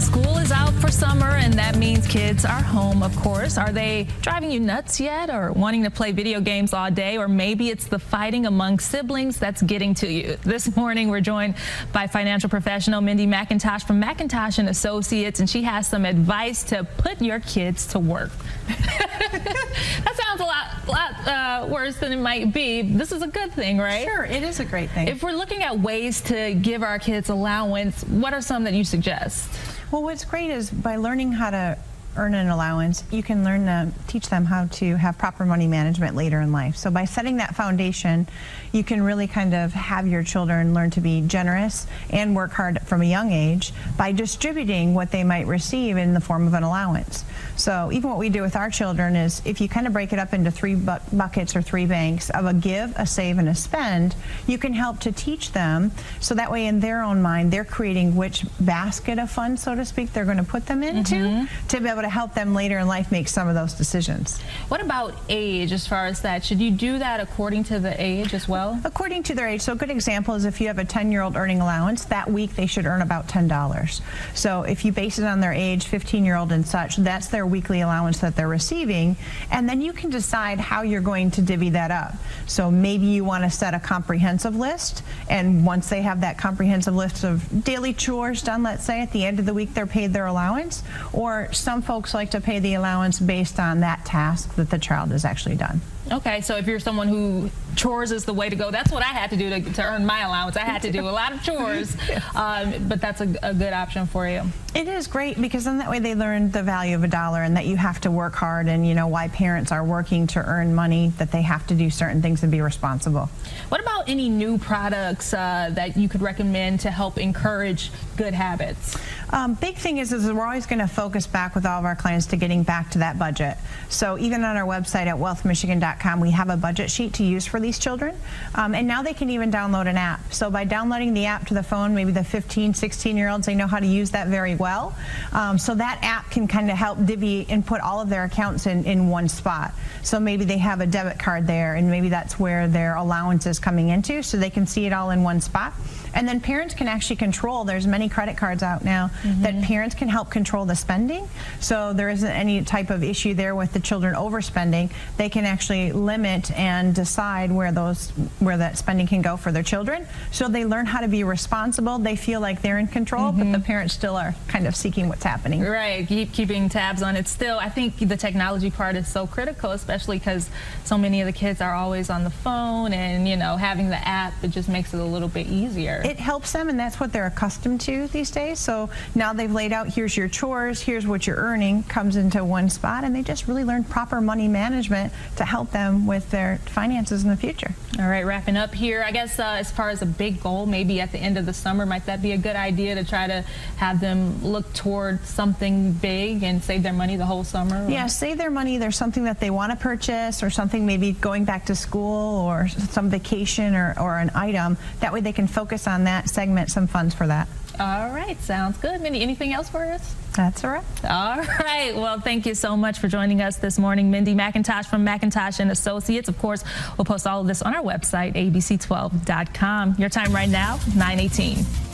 School is out for summer, and that means kids are home, of course. Are they driving you nuts yet, or wanting to play video games all day? Or maybe it's the fighting among siblings that's getting to you. This morning, we're joined by financial professional Mindy McIntosh from McIntosh and Associates, and she has some advice to put your kids to work. That sounds a lot worse than it might be. This is a good thing, right? Sure, it is a great thing. If we're looking at ways to give our kids allowance, what are some that you suggest? Well, what's great is by learning how to earn an allowance, you can learn to teach them how to have proper money management later in life. So by setting that foundation, you can really kind of have your children learn to be generous and work hard from a young age by distributing what they might receive in the form of an allowance. So even what we do with our children is, if you kind of break it up into three buckets or three banks of a give, a save, and a spend, you can help to teach them, so that way in their own mind they're creating which basket of funds, so to speak, they're going to put them into to be able to help them later in life make some of those decisions. What about age as far as that? Should you do that according to the age as well? According to their age. So a good example is if you have a 10-year-old earning allowance, that week they should earn about $10. So if you base it on their age, 15-year-old and such, that's their weekly allowance that they're receiving, and then you can decide how you're going to divvy that up. So maybe you want to set a comprehensive list, and once they have that comprehensive list of daily chores done, let's say at the end of the week they're paid their allowance. Or some folks like to pay the allowance based on that task that the child has actually done. Okay, so if you're someone who chores is the way to go, that's what I had to do to earn my allowance. I had to do a lot of chores, but that's a good option for you. It is great, because then that way they learn the value of a dollar and that you have to work hard, and you know why parents are working to earn money, that they have to do certain things and be responsible. What about any new products that you could recommend to help encourage good habits? Big thing is we're always going to focus back with all of our clients to getting back to that budget. So even on our website at wealthmichigan.com, we have a budget sheet to use for these children, and now they can even download an app. So by downloading the app to the phone, maybe the 15, 16-year-olds, they know how to use that very well. So that app can kind of help divvy and put all of their accounts in one spot. So maybe they have a debit card there, and maybe that's where their allowance is coming into, so they can see it all in one spot. And then parents can actually control, there's many credit cards out now that parents can help control the spending. So there isn't any type of issue there with the children overspending. They can actually limit and decide where that spending can go for their children. So they learn how to be responsible. They feel like they're in control, but the parents still are kind of seeking what's happening. Right, keeping tabs on it. Still, I think the technology part is so critical, especially because so many of the kids are always on the phone, and you know, having the app, it just makes it a little bit easier. It helps them, and that's what they're accustomed to these days. So now they've laid out, here's your chores, here's what you're earning, comes into one spot, and they just really learn proper money management to help them with their finances in the future. All right, wrapping up here, I guess as far as a big goal, maybe at the end of the summer, might that be a good idea to try to have them look toward something big and save their money the whole summer? Yeah, save their money. There's something that they want to purchase, or something maybe going back to school, or some vacation, or an item. That way they can focus on that, segment some funds for that. All right, sounds good. Mindy, anything else for us? That's all right. All right. Well, thank you so much for joining us this morning. Mindy McIntosh from McIntosh and Associates. Of course, we'll post all of this on our website, abc12.com. Your time right now, 9:18.